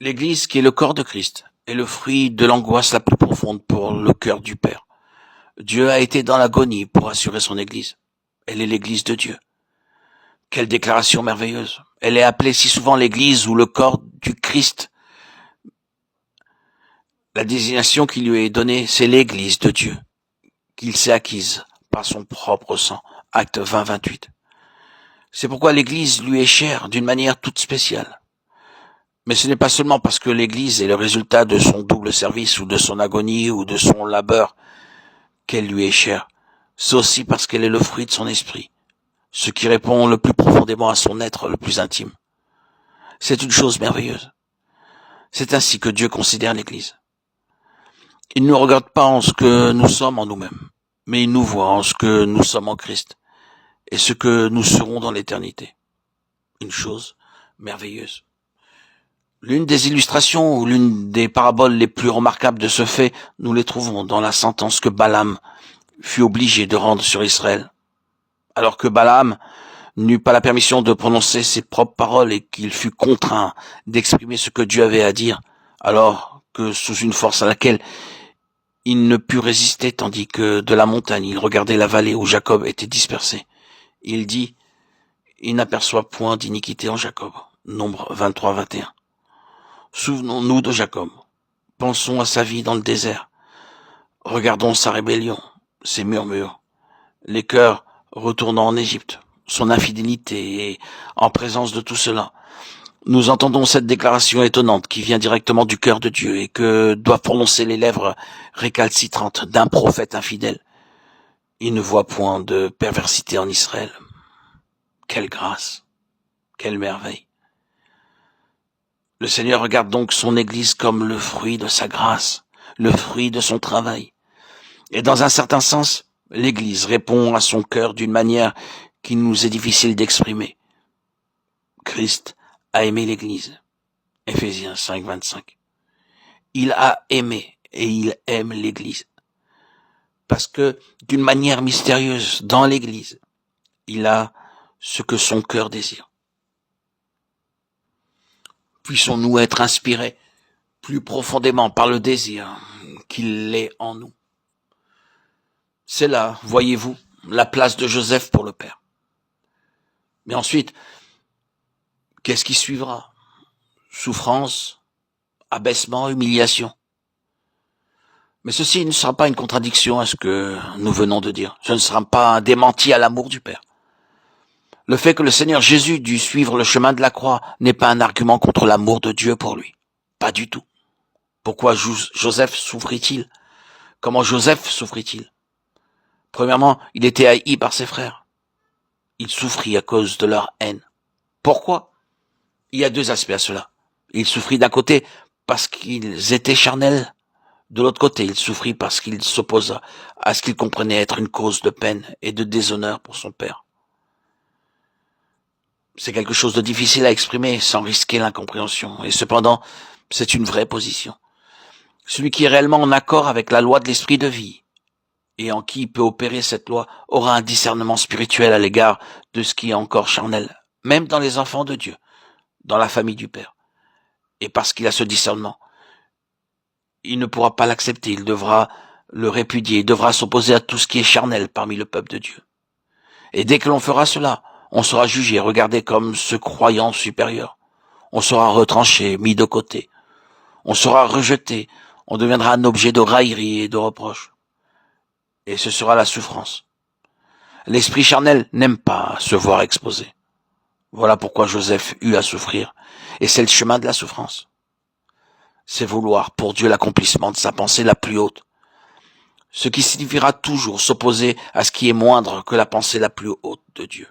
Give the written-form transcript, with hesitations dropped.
L'Église, qui est le corps de Christ, est le fruit de l'angoisse la plus profonde pour le cœur du Père. Dieu a été dans l'agonie pour assurer son Église. Elle est l'Église de Dieu. Quelle déclaration merveilleuse. Elle est appelée si souvent l'Église ou le corps du Christ. La désignation qui lui est donnée, c'est l'Église de Dieu, qu'il s'est acquise par son propre sang. Acte 20, 28. C'est pourquoi l'Église lui est chère d'une manière toute spéciale. Mais ce n'est pas seulement parce que l'Église est le résultat de son double service ou de son agonie ou de son labeur qu'elle lui est chère. C'est aussi parce qu'elle est le fruit de son esprit, ce qui répond le plus profondément à son être le plus intime. C'est une chose merveilleuse. C'est ainsi que Dieu considère l'Église. Il ne nous regarde pas en ce que nous sommes en nous-mêmes, mais il nous voit en ce que nous sommes en Christ et ce que nous serons dans l'éternité. Une chose merveilleuse. L'une des illustrations ou l'une des paraboles les plus remarquables de ce fait, nous les trouvons dans la sentence que Balaam fut obligé de rendre sur Israël. Alors que Balaam n'eut pas la permission de prononcer ses propres paroles et qu'il fut contraint d'exprimer ce que Dieu avait à dire, alors que sous une force à laquelle il ne put résister, tandis que de la montagne il regardait la vallée où Jacob était dispersé. Il dit, il n'aperçoit point d'iniquité en Jacob. Nombre 23, 21. Souvenons-nous de Jacob. Pensons à sa vie dans le désert. Regardons sa rébellion, ses murmures, les cœurs retournant en Égypte, son infidélité et en présence de tout cela. Nous entendons cette déclaration étonnante qui vient directement du cœur de Dieu et que doivent prononcer les lèvres récalcitrantes d'un prophète infidèle. Il ne voit point de perversité en Israël. Quelle grâce, quelle merveille. Le Seigneur regarde donc son Église comme le fruit de sa grâce, le fruit de son travail. Et dans un certain sens, l'Église répond à son cœur d'une manière qui nous est difficile d'exprimer. Christ a aimé l'Église. Éphésiens 5, 25. Il a aimé et il aime l'Église. Parce que, d'une manière mystérieuse, dans l'Église, il a ce que son cœur désire. Puissons-nous être inspirés plus profondément par le désir qu'il est en nous. C'est là, voyez-vous, la place de Joseph pour le Père. Mais ensuite, qu'est-ce qui suivra? Souffrance, abaissement, humiliation. Mais ceci ne sera pas une contradiction à ce que nous venons de dire. Ce ne sera pas un démenti à l'amour du Père. Le fait que le Seigneur Jésus dût suivre le chemin de la croix n'est pas un argument contre l'amour de Dieu pour lui. Pas du tout. Pourquoi Joseph souffrit-il? Comment Joseph souffrit-il? Premièrement, il était haï par ses frères. Il souffrit à cause de leur haine. Pourquoi? Il y a deux aspects à cela. Il souffrit d'un côté parce qu'ils étaient charnels. De l'autre côté, il souffrit parce qu'il s'opposa à ce qu'il comprenait être une cause de peine et de déshonneur pour son père. C'est quelque chose de difficile à exprimer sans risquer l'incompréhension. Et cependant, c'est une vraie position. Celui qui est réellement en accord avec la loi de l'esprit de vie et en qui peut opérer cette loi aura un discernement spirituel à l'égard de ce qui est encore charnel, même dans les enfants de Dieu, dans la famille du Père. Et parce qu'il a ce discernement, il ne pourra pas l'accepter, il devra le répudier, il devra s'opposer à tout ce qui est charnel parmi le peuple de Dieu. Et dès que l'on fera cela, on sera jugé, regardé comme ce croyant supérieur. On sera retranché, mis de côté. On sera rejeté, on deviendra un objet de raillerie et de reproche. Et ce sera la souffrance. L'esprit charnel n'aime pas se voir exposé. Voilà pourquoi Joseph eut à souffrir. Et c'est le chemin de la souffrance. C'est vouloir pour Dieu l'accomplissement de sa pensée la plus haute. Ce qui signifiera toujours s'opposer à ce qui est moindre que la pensée la plus haute de Dieu.